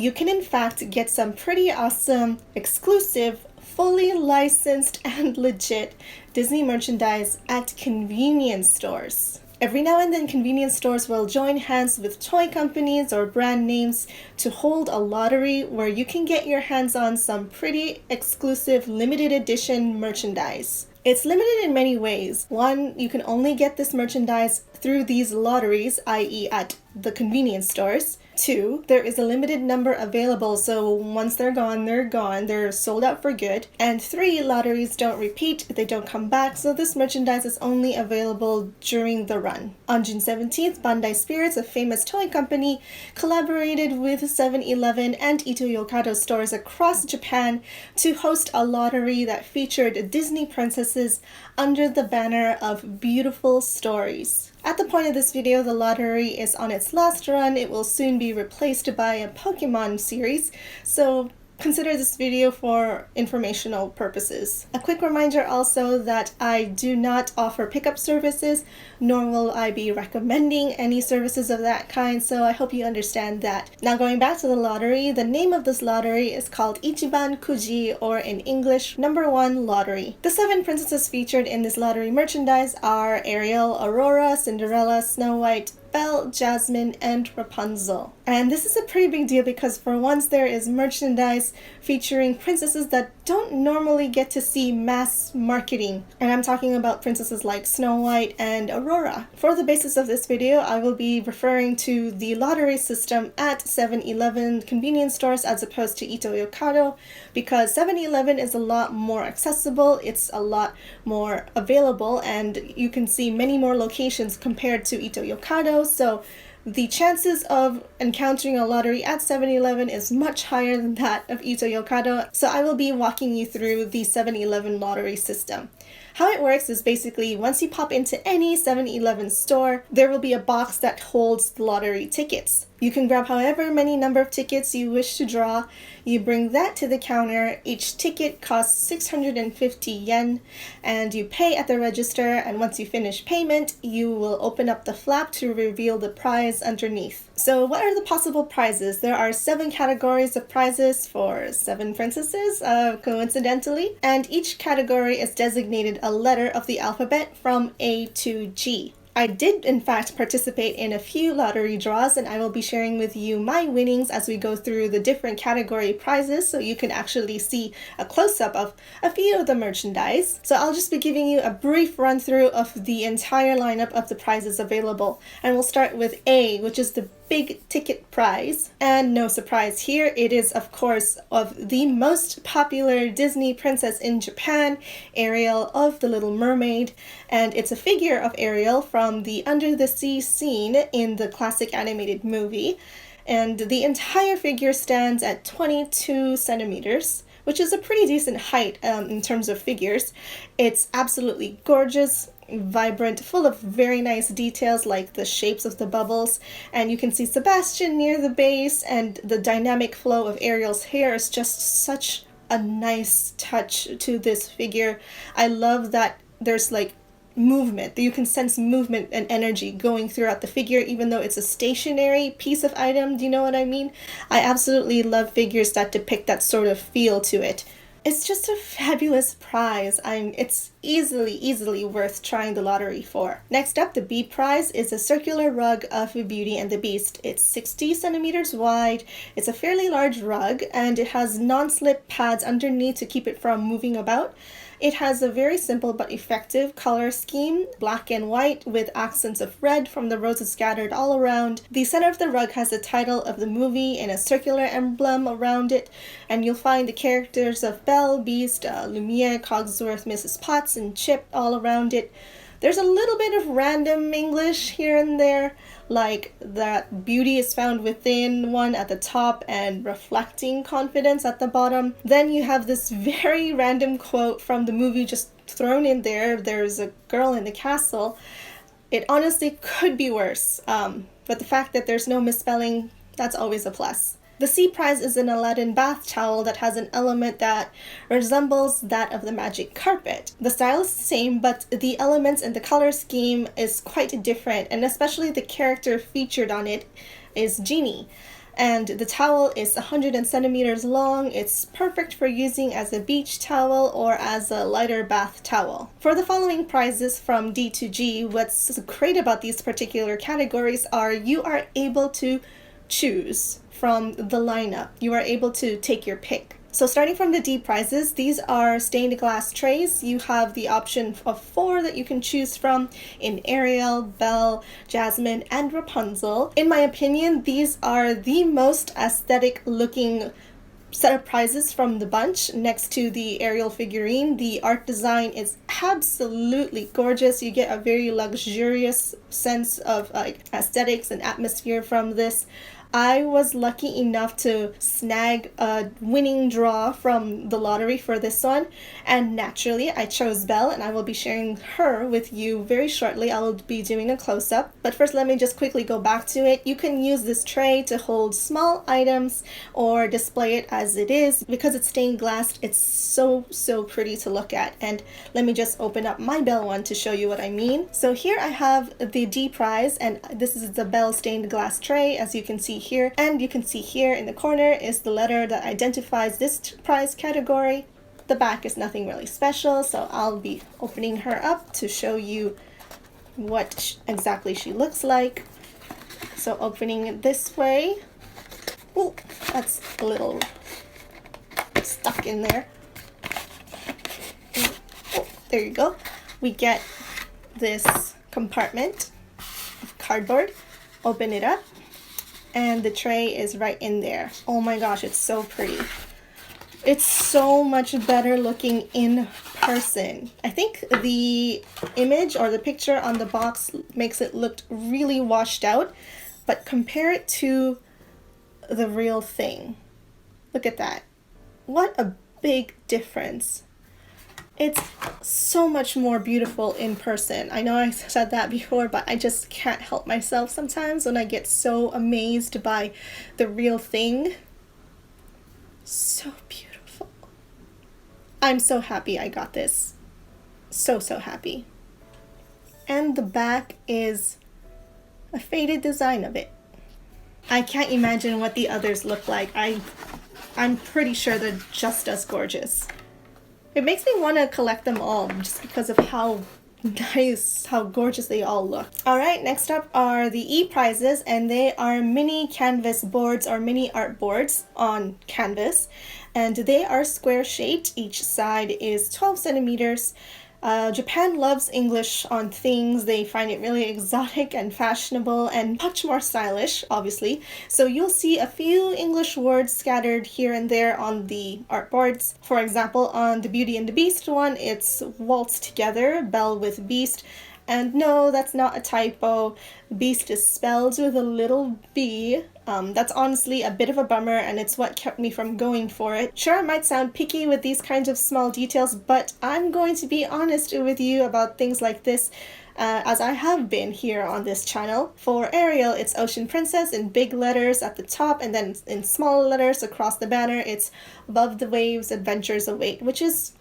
you can in fact get some pretty awesome, exclusive, fully licensed and legit Disney merchandise at convenience stores. Every now and then, convenience stores will join hands with toy companies or brand names to hold a lottery where you can get your hands on some pretty exclusive limited edition merchandise. It's limited in many ways. One, you can only get this merchandise through these lotteries, i.e. at the convenience stores. Two, there is a limited number available, so once they're gone, they're sold out for good. And three, lotteries don't repeat, they don't come back, so this merchandise is only available during the run. On June 17th, Bandai Spirits, a famous toy company, collaborated with 7-Eleven and Ito-Yokado stores across Japan to host a lottery that featured Disney princesses under the banner of Beautiful Stories. At the point of this video, the lottery is on its last run. It will soon be replaced by a Pokemon series, so consider this video for informational purposes. A quick reminder also that I do not offer pickup services, nor will I be recommending any services of that kind, so I hope you understand that. Now going back to the lottery, the name of this lottery is called Ichiban Kuji, or in English, number 1 lottery. The 7 princesses featured in this lottery merchandise are Ariel, Aurora, Cinderella, Snow White, Belle, Jasmine, and Rapunzel. And this is a pretty big deal because for once there is merchandise featuring princesses that don't normally get to see mass marketing. And I'm talking about princesses like Snow White and Aurora. For the basis of this video, I will be referring to the lottery system at 7-Eleven convenience stores as opposed to Ito-Yokado, because 7-Eleven is a lot more accessible, it's a lot more available, and you can see many more locations compared to Ito-Yokado. So the chances of encountering a lottery at 7-Eleven is much higher than that of Ito-Yokado. So I will be walking you through the 7-Eleven lottery system. How it works is basically once you pop into any 7-Eleven store, there will be a box that holds the lottery tickets. You can grab however many number of tickets you wish to draw. You bring that to the counter. Each ticket costs 650 yen, and you pay at the register, and once you finish payment, you will open up the flap to reveal the prize underneath. So what are the possible prizes? There are 7 categories of prizes for 7 princesses, coincidentally, and each category is designated a letter of the alphabet from A to G. I did in fact participate in a few lottery draws, and I will be sharing with you my winnings as we go through the different category prizes so you can actually see a close-up of a few of the merchandise. So I'll just be giving you a brief run through of the entire lineup of the prizes available, and we'll start with A, which is the big ticket prize. And no surprise here, it is of course of the most popular Disney princess in Japan, Ariel of The Little Mermaid, and it's a figure of Ariel from the Under the Sea scene in the classic animated movie, and the entire figure stands at 22 centimeters, which is a pretty decent height in terms of figures. It's absolutely gorgeous, vibrant, full of very nice details like the shapes of the bubbles, and you can see Sebastian near the base, and the dynamic flow of Ariel's hair is just such a nice touch to this figure. I love that there's like movement, that you can sense movement and energy going throughout the figure even though it's a stationary piece of item. Do you know what I mean? I absolutely love figures that depict that sort of feel to it. It's just a fabulous prize. It's easily worth trying the lottery for. Next up, the B prize is a circular rug of Beauty and the Beast. It's 60 centimeters wide. It's a fairly large rug, and it has non-slip pads underneath to keep it from moving about. It has a very simple but effective color scheme, black and white with accents of red from the roses scattered all around. The center of the rug has the title of the movie and a circular emblem around it, and you'll find the characters of Belle, Beast, Lumiere, Cogsworth, Mrs. Potts, and Chip all around it. There's a little bit of random English here and there, like that beauty is found within one at the top and reflecting confidence at the bottom. Then you have this very random quote from the movie just thrown in there. There's a girl in the castle. It honestly could be worse, but the fact that there's no misspelling, that's always a plus. The C prize is an Aladdin bath towel that has an element that resembles that of the magic carpet. The style is the same, but the elements and the color scheme is quite different, and especially the character featured on it is Genie. And the towel is 100 centimeters long. It's perfect for using as a beach towel or as a lighter bath towel. For the following prizes from D to G, what's great about these particular categories are you are able to choose from the lineup. You are able to take your pick. So starting from the D prizes, these are stained glass trays. You have the option of 4 that you can choose from in Ariel, Belle, Jasmine, and Rapunzel. In my opinion, these are the most aesthetic looking set of prizes from the bunch. Next to the Ariel figurine, the art design is absolutely gorgeous. You get a very luxurious sense of aesthetics and atmosphere from this. I was lucky enough to snag a winning draw from the lottery for this one, and naturally I chose Belle, and I will be sharing her with you very shortly. I will be doing a close-up, but first let me just quickly go back to it. You can use this tray to hold small items or display it as it is. Because it's stained glass, it's so pretty to look at. And let me just open up my Belle one to show you what I mean. So here I have the D prize, and this is the Belle stained glass tray, as you can see here, and you can see here in the corner is the letter that identifies this prize category. The back is nothing really special, so I'll be opening her up to show you what exactly she looks like. So opening it this way. Oh, that's a little stuck in there. Oh, there you go. We get this compartment of cardboard. Open it up, and the tray is right in there. Oh my gosh, it's so pretty. It's so much better looking in person. I think the image or the picture on the box makes it look really washed out, but compare it to the real thing. Look at that. What a big difference. It's so much more beautiful in person. I know I said that before, but I just can't help myself sometimes when I get so amazed by the real thing. So beautiful. I'm so happy I got this. So happy. And the back is a faded design of it. I can't imagine what the others look like. I'm pretty sure they're just as gorgeous. It makes me want to collect them all just because of how nice, how gorgeous they all look. Alright, next up are the E prizes, and they are mini canvas boards or mini art boards on canvas, and they are square shaped. Each side is 12 centimeters. Japan loves English on things. They find it really exotic and fashionable and much more stylish, obviously. So you'll see a few English words scattered here and there on the artboards. For example, on the Beauty and the Beast one, it's waltzed together, Belle with Beast. And no, that's not a typo. Beast is spelled with a little b. That's honestly a bit of a bummer, and it's what kept me from going for it. Sure, I might sound picky with these kinds of small details, but I'm going to be honest with you about things like this, as I have been here on this channel. For Ariel, it's Ocean Princess in big letters at the top, and then in small letters across the banner, it's Above the Waves, Adventures Await, which is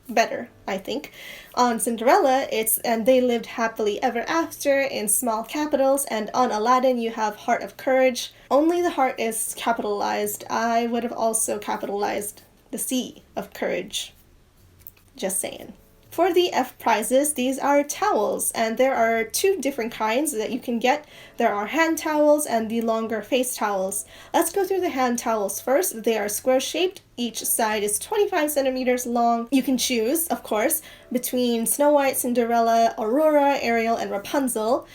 better, I think. On Cinderella, it's And They Lived Happily Ever After in small capitals, and on Aladdin you have Heart of Courage. Only the heart is capitalized. I would have also capitalized the C of courage. Just saying. For the F prizes, these are towels, and there are 2 different kinds that you can get. There are hand towels and the longer face towels. Let's go through the hand towels first. They are square shaped. Each side is 25 centimeters long. You can choose, of course, between Snow White, Cinderella, Aurora, Ariel, and Rapunzel.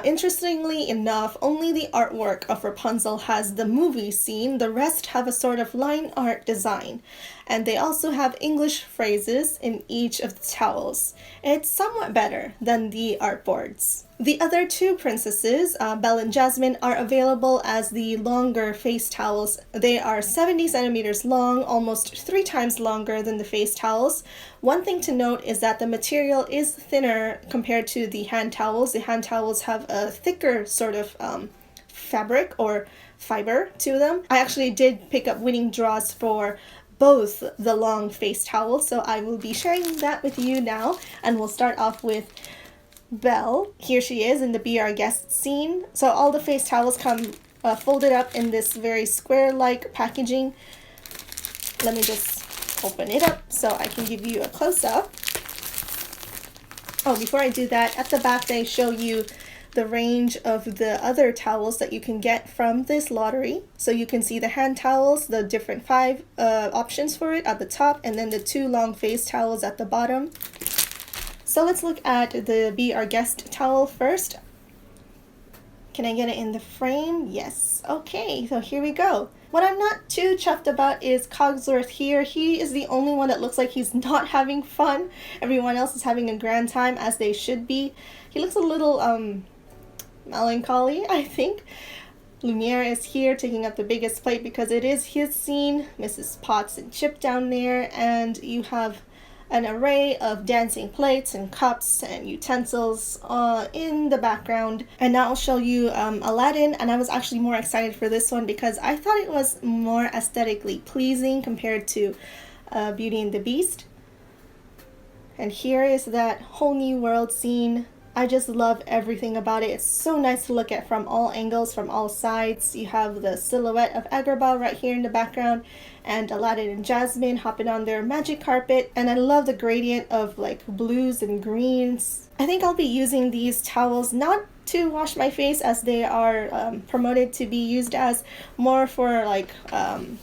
Interestingly enough, only the artwork of Rapunzel has the movie scene. The rest have a sort of line art design. And they also have English phrases in each of the towels. It's somewhat better than the artboards. The other 2 princesses, Belle and Jasmine, are available as the longer face towels. They are 70 centimeters long, almost 3 times longer than the face towels. One thing to note is that the material is thinner compared to the hand towels. The hand towels have a thicker sort of fabric or fiber to them. I actually did pick up winning draws for both the long face towels, so I will be sharing that with you now, and we'll start off with Belle. Here she is in the Be Our Guest scene. So all the face towels come folded up in this very square-like packaging. Let me just open it up so I can give you a close-up. Oh, before I do that, at the back they show you the range of the other towels that you can get from this lottery. So you can see the hand towels, the different 5 options for it at the top, and then the 2 long face towels at the bottom. So let's look at the Be Our Guest towel first. Can I get it in the frame? Yes. Okay, so here we go. What I'm not too chuffed about is Cogsworth here. He is the only one that looks like he's not having fun. Everyone else is having a grand time, as they should be. He looks a little melancholy, I think. Lumiere is here taking up the biggest plate because it is his scene. Mrs. Potts and Chip down there, and you have an array of dancing plates and cups and utensils in the background. And now I'll show you Aladdin, and I was actually more excited for this one because I thought it was more aesthetically pleasing compared to Beauty and the Beast. And here is that whole new world scene. I just love everything about it. It's so nice to look at from all angles, from all sides. You have the silhouette of Agrabah right here in the background, and Aladdin and Jasmine hopping on their magic carpet. And I love the gradient of like blues and greens. I think I'll be using these towels not to wash my face, as they are promoted to be used as more for like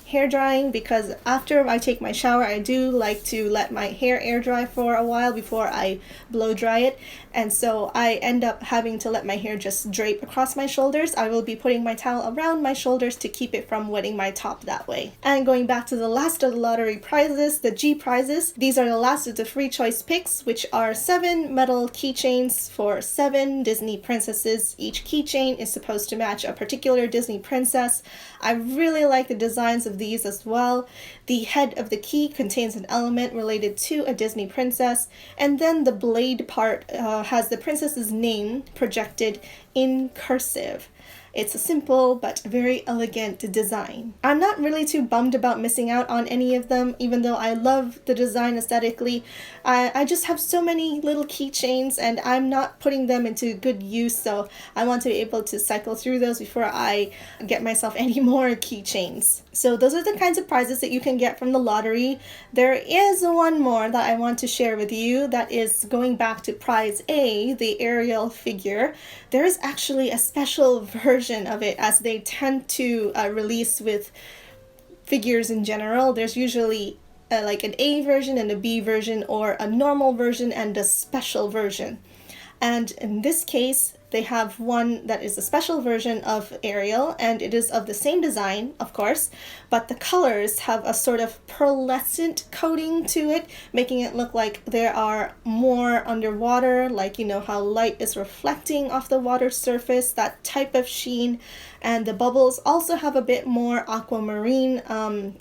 hair drying, because after I take my shower I do like to let my hair air dry for a while before I blow dry it, and so I end up having to let my hair just drape across my shoulders. I will be putting my towel around my shoulders to keep it from wetting my top that way. And going back to the last of the lottery prizes, the G prizes, these are the last of the free choice picks, which are 7 metal keychains for 7 Disney princesses. Each keychain is supposed to match a particular Disney princess. I really like the designs of these as well. The head of the key contains an element related to a Disney princess, and then the blade part has the princess's name projected in cursive. It's a simple but very elegant design. I'm not really too bummed about missing out on any of them, even though I love the design aesthetically. I just have so many little keychains and I'm not putting them into good use, so I want to be able to cycle through those before I get myself any more keychains. So those are the kinds of prizes that you can get from the lottery. There is one more that I want to share with you that is going back to prize A, the Ariel figure. There is actually a special version of it, as they tend to release with figures in general. There's usually like an A version and a B version, or a normal version and a special version. And in this case, they have one that is a special version of Ariel, and it is of the same design, of course, but the colors have a sort of pearlescent coating to it, making it look like there are more underwater, like, you know, how light is reflecting off the water surface, that type of sheen. And the bubbles also have a bit more aquamarine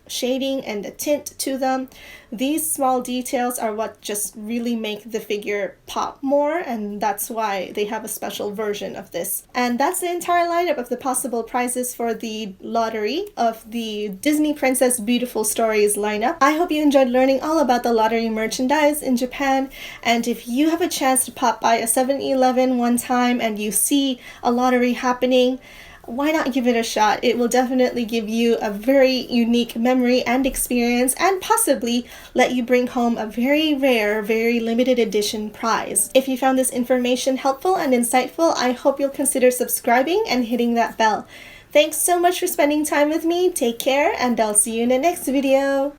shading and a tint to them. These small details are what just really make the figure pop more, and that's why they have a special version of this. And that's the entire lineup of the possible prizes for the lottery of the Disney Princess Beautiful Stories lineup. I hope you enjoyed learning all about the lottery merchandise in Japan, and if you have a chance to pop by a 7-Eleven one time and you see a lottery happening, why not give it a shot? It will definitely give you a very unique memory and experience, and possibly let you bring home a very rare, very limited edition prize. If you found this information helpful and insightful, I hope you'll consider subscribing and hitting that bell. Thanks so much for spending time with me. Take care, and I'll see you in the next video.